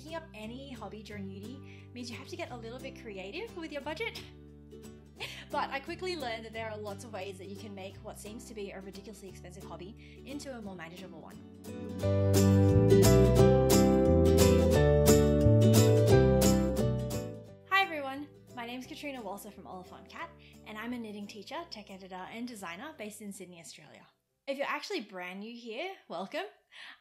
picking up any hobby during uni means you have to get a little bit creative with your budget. But I quickly learned that there are lots of ways that you can make what seems to be a ridiculously expensive hobby into a more manageable one. Hi everyone, my name is Katrina Walser from Oliphant Cat, and I'm a knitting teacher, tech editor and designer based in Sydney, Australia. If you're actually brand new here, welcome.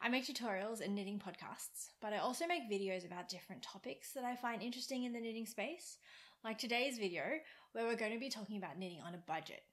I make tutorials and knitting podcasts, but I also make videos about different topics that I find interesting in the knitting space, like today's video where we're going to be talking about knitting on a budget.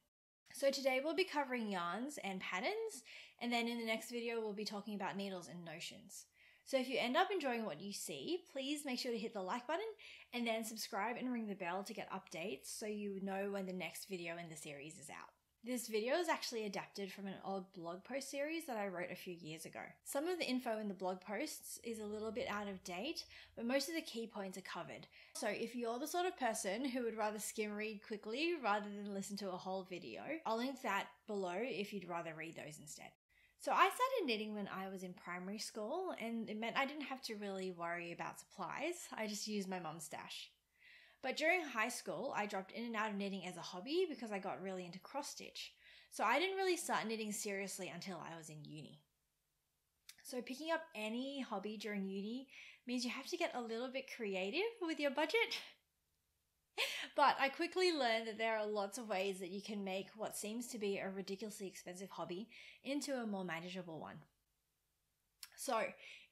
So today we'll be covering yarns and patterns, and then in the next video we'll be talking about needles and notions. So if you end up enjoying what you see, please make sure to hit the like button and then subscribe and ring the bell to get updates so you know when the next video in the series is out. This video is actually adapted from an old blog post series that I wrote a few years ago. Some of the info in the blog posts is a little bit out of date, but most of the key points are covered. So if you're the sort of person who would rather skim read quickly rather than listen to a whole video, I'll link that below if you'd rather read those instead. So I started knitting when I was in primary school, and it meant I didn't have to really worry about supplies. I just used my mum's stash. But during high school, I dropped in and out of knitting as a hobby because I got really into cross stitch. So I didn't really start knitting seriously until I was in uni. So picking up any hobby during uni means you have to get a little bit creative with your budget. But I quickly learned that there are lots of ways that you can make what seems to be a ridiculously expensive hobby into a more manageable one. So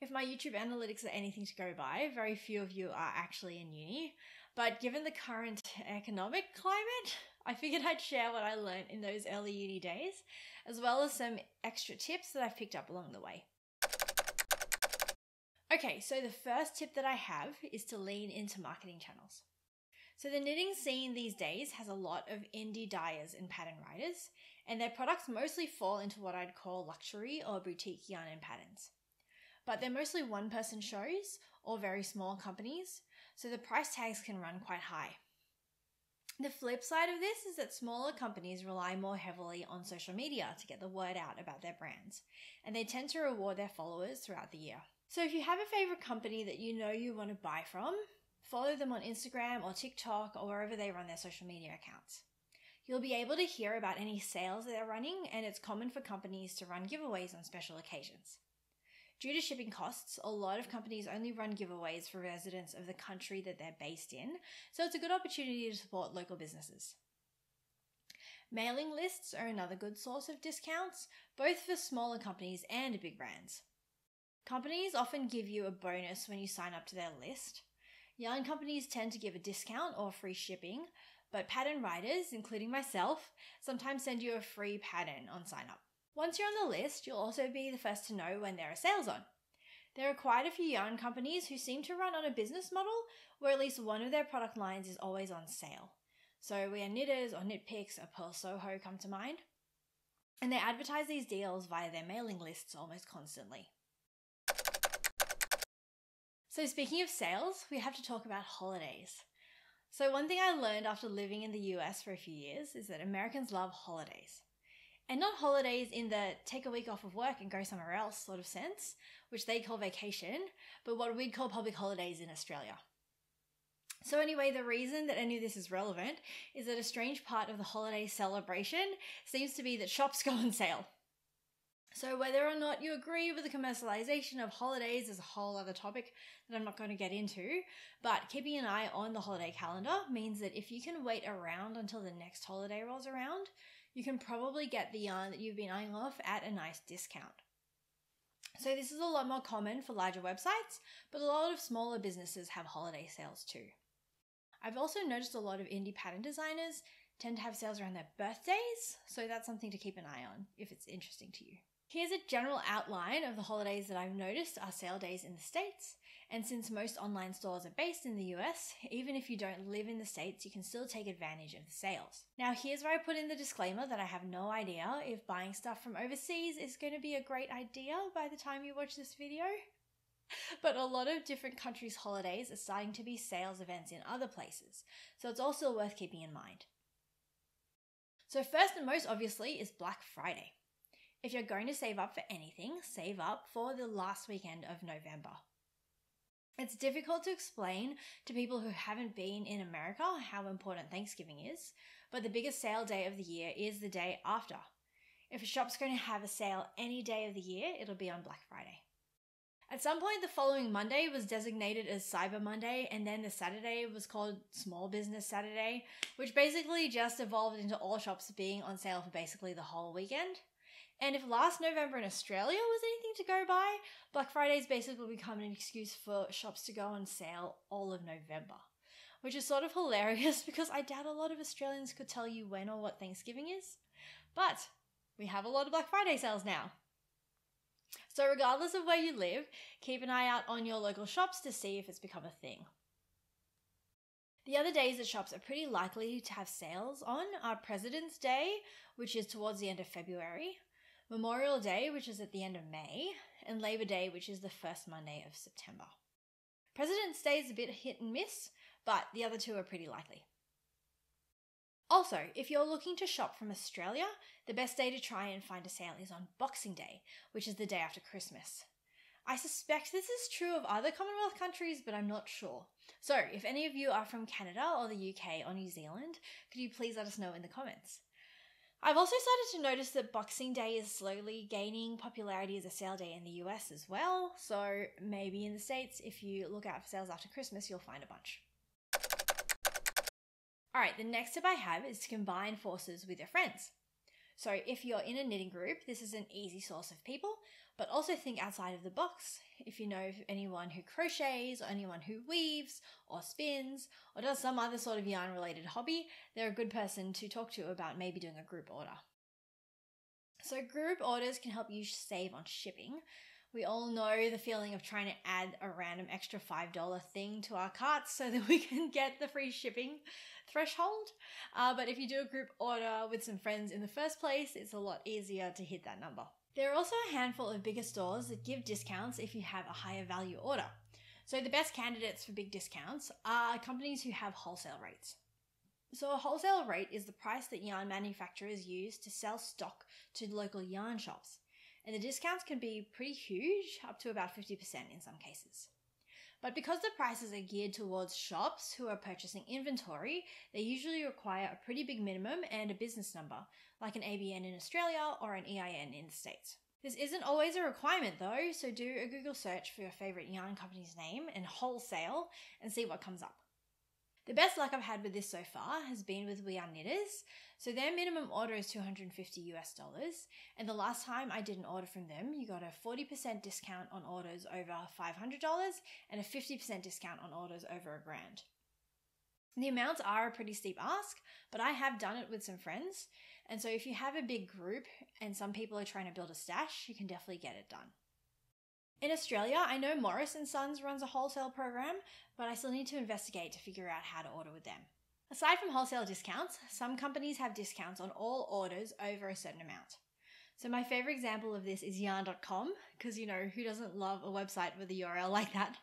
if my YouTube analytics are anything to go by, very few of you are actually in uni. But given the current economic climate, I figured I'd share what I learned in those early uni days, as well as some extra tips that I've picked up along the way. Okay, so the first tip that I have is to lean into marketing channels. So the knitting scene these days has a lot of indie dyers and pattern writers, and their products mostly fall into what I'd call luxury or boutique yarn and patterns. But they're mostly one-person shows or very small companies, so the price tags can run quite high. The flip side of this is that smaller companies rely more heavily on social media to get the word out about their brands, and they tend to reward their followers throughout the year. So if you have a favorite company that you know you want to buy from, follow them on Instagram or TikTok or wherever they run their social media accounts. You'll be able to hear about any sales that they're running, and it's common for companies to run giveaways on special occasions. Due to shipping costs, a lot of companies only run giveaways for residents of the country that they're based in, so it's a good opportunity to support local businesses. Mailing lists are another good source of discounts, both for smaller companies and big brands. Companies often give you a bonus when you sign up to their list. Yarn companies tend to give a discount or free shipping, but pattern writers, including myself, sometimes send you a free pattern on sign up. Once you're on the list, you'll also be the first to know when there are sales on. There are quite a few yarn companies who seem to run on a business model where at least one of their product lines is always on sale. So We Are Knitters or KnitPicks or Pearl Soho come to mind. And they advertise these deals via their mailing lists almost constantly. So speaking of sales, we have to talk about holidays. So one thing I learned after living in the US for a few years is that Americans love holidays. And not holidays in the take a week off of work and go somewhere else sort of sense, which they call vacation, but what we'd call public holidays in Australia. So anyway, the reason that any of this is relevant is that a strange part of the holiday celebration seems to be that shops go on sale. So whether or not you agree with the commercialization of holidays is a whole other topic that I'm not going to get into, but keeping an eye on the holiday calendar means that if you can wait around until the next holiday rolls around, you can probably get the yarn that you've been eyeing off at a nice discount. So this is a lot more common for larger websites, but a lot of smaller businesses have holiday sales too. I've also noticed a lot of indie pattern designers tend to have sales around their birthdays, so that's something to keep an eye on if it's interesting to you. Here's a general outline of the holidays that I've noticed are sale days in the States, and since most online stores are based in the US, even if you don't live in the States, you can still take advantage of the sales. Now here's where I put in the disclaimer that I have no idea if buying stuff from overseas is going to be a great idea by the time you watch this video. But a lot of different countries' holidays are starting to be sales events in other places, so it's also worth keeping in mind. So first and most obviously is Black Friday. If you're going to save up for anything, save up for the last weekend of November. It's difficult to explain to people who haven't been in America how important Thanksgiving is, but the biggest sale day of the year is the day after. If a shop's going to have a sale any day of the year, it'll be on Black Friday. At some point, the following Monday was designated as Cyber Monday, and then the Saturday was called Small Business Saturday, which basically just evolved into all shops being on sale for basically the whole weekend. And if last November in Australia was anything to go by, Black Friday's basically become an excuse for shops to go on sale all of November, which is sort of hilarious because I doubt a lot of Australians could tell you when or what Thanksgiving is. But we have a lot of Black Friday sales now. So regardless of where you live, keep an eye out on your local shops to see if it's become a thing. The other days that shops are pretty likely to have sales on are President's Day, which is towards the end of February, Memorial Day, which is at the end of May, and Labor Day, which is the first Monday of September. President's Day is a bit hit and miss, but the other two are pretty likely. Also, if you're looking to shop from Australia, the best day to try and find a sale is on Boxing Day, which is the day after Christmas. I suspect this is true of other Commonwealth countries, but I'm not sure. So, if any of you are from Canada or the UK or New Zealand, could you please let us know in the comments? I've also started to notice that Boxing Day is slowly gaining popularity as a sale day in the US as well, so maybe in the States, if you look out for sales after Christmas, you'll find a bunch. Alright, the next tip I have is to combine forces with your friends. So if you're in a knitting group, this is an easy source of people, but also think outside of the box. If you know anyone who crochets or anyone who weaves or spins or does some other sort of yarn related hobby, they're a good person to talk to about maybe doing a group order. So group orders can help you save on shipping. We all know the feeling of trying to add a random extra $5 thing to our carts so that we can get the free shipping threshold. But if you do a group order with some friends in the first place, it's a lot easier to hit that number. There are also a handful of bigger stores that give discounts if you have a higher value order. So the best candidates for big discounts are companies who have wholesale rates. So a wholesale rate is the price that yarn manufacturers use to sell stock to local yarn shops. And the discounts can be pretty huge, up to about 50% in some cases. But because the prices are geared towards shops who are purchasing inventory, they usually require a pretty big minimum and a business number, like an ABN in Australia or an EIN in the States. This isn't always a requirement though, so do a Google search for your favorite yarn company's name and wholesale and see what comes up. The best luck I've had with this so far has been with We Are Knitters. So their minimum order is $250 US, and the last time I did an order from them, you got a 40% discount on orders over $500 and a 50% discount on orders over $1,000. The amounts are a pretty steep ask, but I have done it with some friends, and so if you have a big group and some people are trying to build a stash, you can definitely get it done. In Australia, I know Morris & Sons runs a wholesale program, but I still need to investigate to figure out how to order with them. Aside from wholesale discounts, some companies have discounts on all orders over a certain amount. So my favorite example of this is yarn.com, because who doesn't love a website with a URL like that?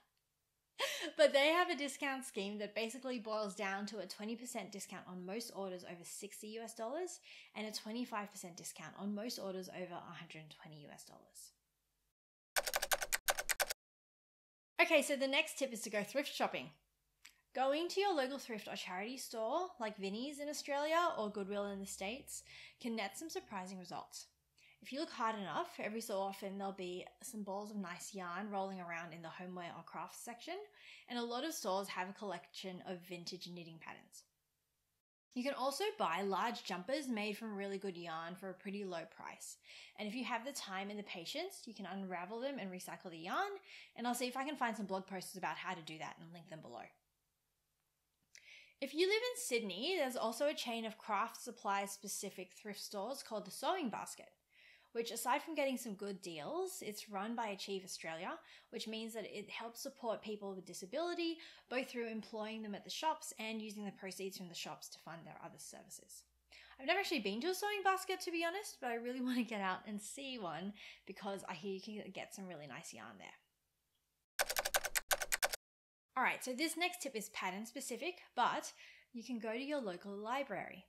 But they have a discount scheme that basically boils down to a 20% discount on most orders over $60 US and a 25% discount on most orders over $120 US. Okay, so the next tip is to go thrift shopping. Going to your local thrift or charity store, like Vinnie's in Australia or Goodwill in the States, can net some surprising results. If you look hard enough, every so often there'll be some balls of nice yarn rolling around in the homeware or crafts section, and a lot of stores have a collection of vintage knitting patterns. You can also buy large jumpers made from really good yarn for a pretty low price. And if you have the time and the patience, you can unravel them and recycle the yarn, and I'll see if I can find some blog posts about how to do that and link them below. If you live in Sydney, there's also a chain of craft supply specific thrift stores called the Sewing Basket, which aside from getting some good deals, it's run by Achieve Australia, which means that it helps support people with disability, both through employing them at the shops and using the proceeds from the shops to fund their other services. I've never actually been to a Sewing Basket, to be honest, but I really want to get out and see one because I hear you can get some really nice yarn there. Alright, so this next tip is pattern specific, but you can go to your local library.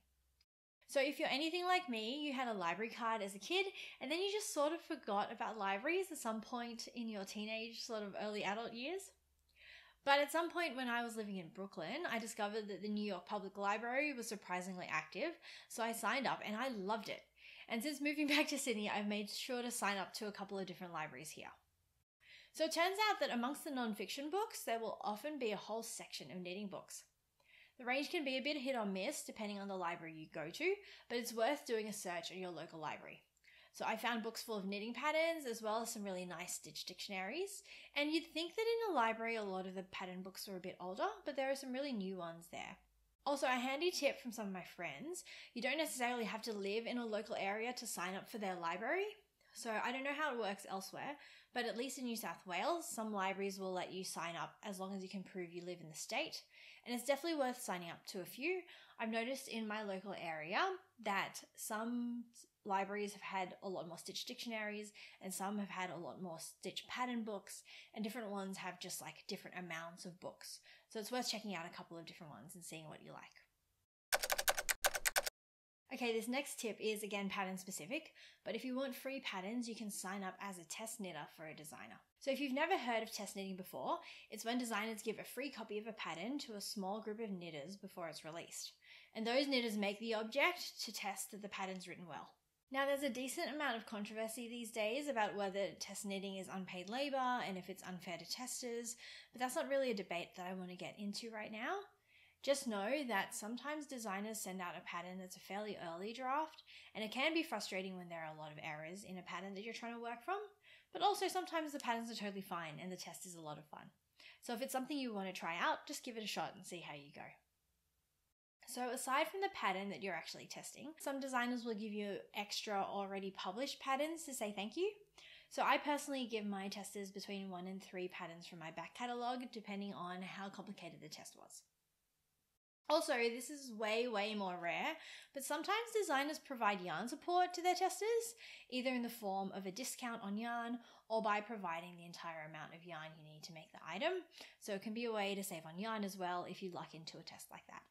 So if you're anything like me, you had a library card as a kid and then you just sort of forgot about libraries at some point in your teenage, sort of early adult years. But at some point when I was living in Brooklyn, I discovered that the New York Public Library was surprisingly active, so I signed up and I loved it. And since moving back to Sydney, I've made sure to sign up to a couple of different libraries here. So it turns out that amongst the non-fiction books, there will often be a whole section of knitting books. The range can be a bit hit or miss depending on the library you go to, but it's worth doing a search at your local library. So I found books full of knitting patterns as well as some really nice stitch dictionaries. And you'd think that in a library a lot of the pattern books are a bit older, but there are some really new ones there. Also, a handy tip from some of my friends, you don't necessarily have to live in a local area to sign up for their library. So I don't know how it works elsewhere, but at least in New South Wales, some libraries will let you sign up as long as you can prove you live in the state. And it's definitely worth signing up to a few. I've noticed in my local area that some libraries have had a lot more stitch dictionaries and some have had a lot more stitch pattern books, and different ones have just like different amounts of books. So it's worth checking out a couple of different ones and seeing what you like. Okay, this next tip is again pattern specific, but if you want free patterns, you can sign up as a test knitter for a designer. So if you've never heard of test knitting before, it's when designers give a free copy of a pattern to a small group of knitters before it's released. And those knitters make the object to test that the pattern's written well. Now, there's a decent amount of controversy these days about whether test knitting is unpaid labour and if it's unfair to testers, but that's not really a debate that I want to get into right now. Just know that sometimes designers send out a pattern that's a fairly early draft, and it can be frustrating when there are a lot of errors in a pattern that you're trying to work from, but also sometimes the patterns are totally fine and the test is a lot of fun. So if it's something you want to try out, just give it a shot and see how you go. So aside from the pattern that you're actually testing, some designers will give you extra already published patterns to say thank you. So I personally give my testers between 1 and 3 patterns from my back catalogue, depending on how complicated the test was. Also, this is way more rare, but sometimes designers provide yarn support to their testers, either in the form of a discount on yarn or by providing the entire amount of yarn you need to make the item. So it can be a way to save on yarn as well if you luck into a test like that.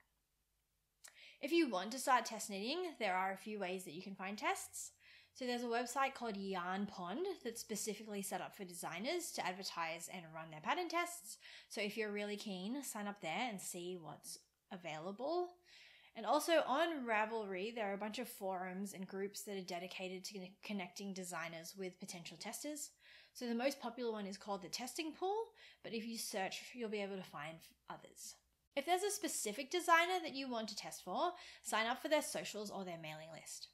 If you want to start test knitting, there are a few ways that you can find tests. So there's a website called Yarn Pond that's specifically set up for designers to advertise and run their pattern tests. So if you're really keen, sign up there and see what's available. And also on Ravelry, there are a bunch of forums and groups that are dedicated to connecting designers with potential testers. So the most popular one is called the Testing Pool, but if you search, you'll be able to find others. If there's a specific designer that you want to test for, sign up for their socials or their mailing list.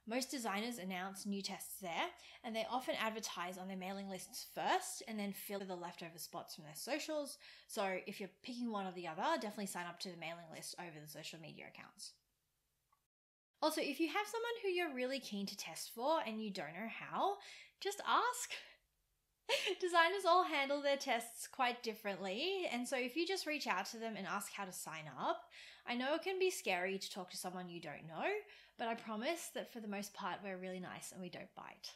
Most designers announce new tests there, and they often advertise on their mailing lists first and then fill the leftover spots from their socials. So if you're picking one or the other, definitely sign up to the mailing list over the social media accounts. Also, if you have someone who you're really keen to test for and you don't know how, just ask. Designers all handle their tests quite differently, and so if you just reach out to them and ask how to sign up, I know it can be scary to talk to someone you don't know, but I promise that for the most part we're really nice and we don't bite.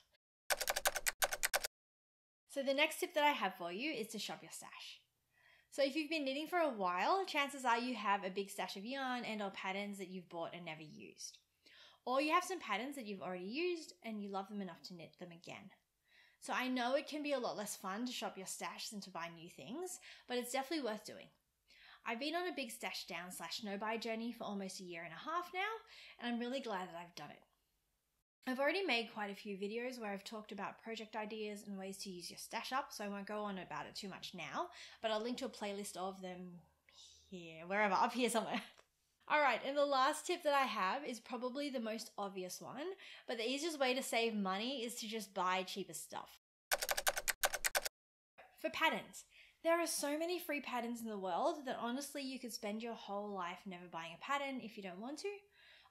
So the next tip that I have for you is to shop your stash. So if you've been knitting for a while, chances are you have a big stash of yarn and or patterns that you've bought and never used. Or you have some patterns that you've already used and you love them enough to knit them again. So I know it can be a lot less fun to shop your stash than to buy new things, but it's definitely worth doing. I've been on a big stash down / no buy journey for almost a year and a half now, and I'm really glad that I've done it. I've already made quite a few videos where I've talked about project ideas and ways to use your stash up, so I won't go on about it too much now, but I'll link to a playlist of them here, wherever, up here somewhere. Alright, and the last tip that I have is probably the most obvious one, but the easiest way to save money is to just buy cheaper stuff. For patterns, there are so many free patterns in the world that honestly you could spend your whole life never buying a pattern if you don't want to.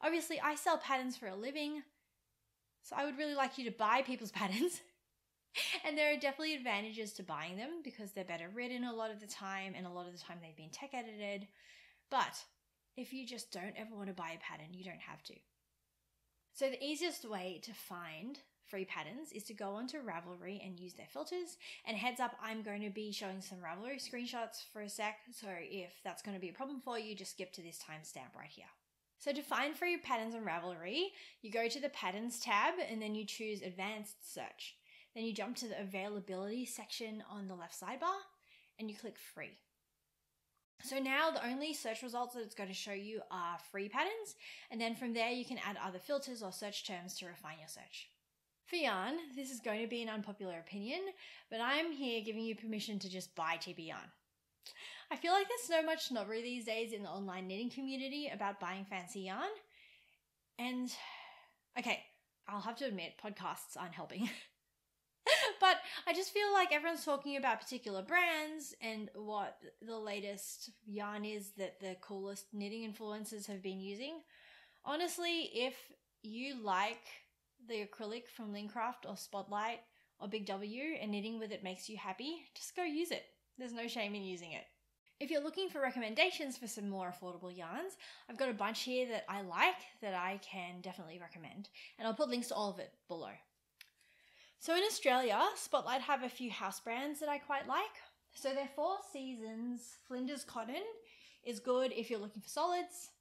Obviously, I sell patterns for a living, so I would really like you to buy people's patterns. And there are definitely advantages to buying them because they're better written a lot of the time, and a lot of the time they've been tech edited. But if you just don't ever want to buy a pattern, you don't have to. So the easiest way to find free patterns is to go onto Ravelry and use their filters. And heads up, I'm going to be showing some Ravelry screenshots for a sec, so if that's going to be a problem for you, just skip to this timestamp right here. So to find free patterns on Ravelry, you go to the Patterns tab and then you choose Advanced Search. Then you jump to the Availability section on the left sidebar and you click Free. So now the only search results that it's going to show you are free patterns, and then from there you can add other filters or search terms to refine your search. For yarn, this is going to be an unpopular opinion, but I'm here giving you permission to just buy cheaper yarn. I feel like there's so much snobbery these days in the online knitting community about buying fancy yarn, and okay, I'll have to admit podcasts aren't helping. But I just feel like everyone's talking about particular brands and what the latest yarn is that the coolest knitting influencers have been using. Honestly, if you like the acrylic from Lincraft or Spotlight or Big W and knitting with it makes you happy, just go use it. There's no shame in using it. If you're looking for recommendations for some more affordable yarns, I've got a bunch here that I like that I can definitely recommend, and I'll put links to all of it below. So in Australia, Spotlight have a few house brands that I quite like. So their 4 Seasons Flinders Cotton is good if you're looking for solids.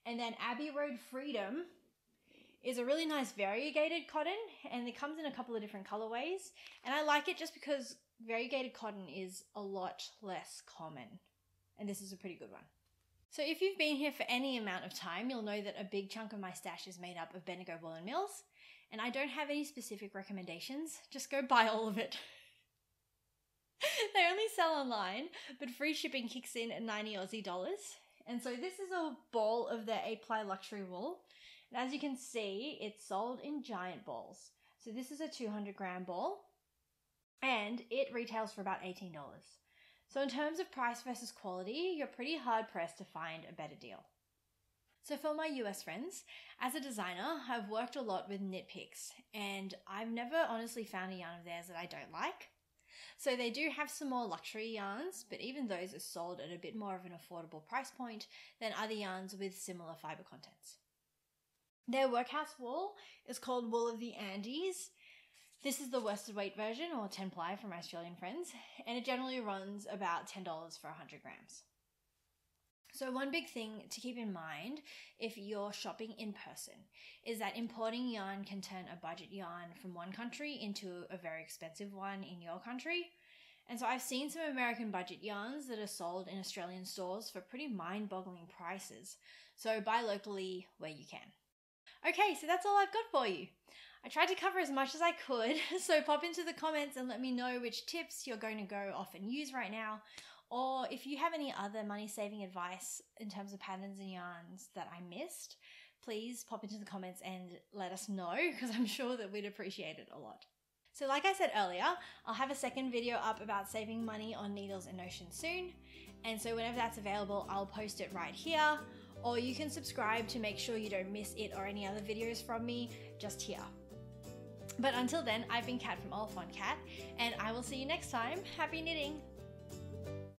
And then Abbey Road Freedom is a really nice variegated cotton, and it comes in a couple of different colorways. And I like it just because variegated cotton is a lot less common. And this is a pretty good one. So if you've been here for any amount of time, you'll know that a big chunk of my stash is made up of Bendigo Woolen Mills. And I don't have any specific recommendations, just go buy all of it. They only sell online, but free shipping kicks in at 90 Aussie dollars. And so this is a ball of their 8-ply luxury wool. And as you can see, it's sold in giant balls. So this is a 200 gram ball, and it retails for about $18. So in terms of price versus quality, you're pretty hard pressed to find a better deal. So for my US friends, as a designer, I've worked a lot with KnitPicks, and I've never honestly found a yarn of theirs that I don't like. So they do have some more luxury yarns, but even those are sold at a bit more of an affordable price point than other yarns with similar fiber contents. Their workhouse wool is called Wool of the Andes. This is the worsted weight version, or 10 ply for my Australian friends, and it generally runs about $10 for 100 grams. So one big thing to keep in mind if you're shopping in person is that importing yarn can turn a budget yarn from one country into a very expensive one in your country. And so I've seen some American budget yarns that are sold in Australian stores for pretty mind-boggling prices. So buy locally where you can. Okay, so that's all I've got for you. I tried to cover as much as I could, so pop into the comments and let me know which tips you're going to go off and use right now. Or if you have any other money-saving advice in terms of patterns and yarns that I missed, please pop into the comments and let us know, because I'm sure that we'd appreciate it a lot. So like I said earlier, I'll have a second video up about saving money on needles and Notion soon. And so whenever that's available, I'll post it right here. Or you can subscribe to make sure you don't miss it or any other videos from me just here. But until then, I've been Kat from All Fun Cat, and I will see you next time. Happy knitting!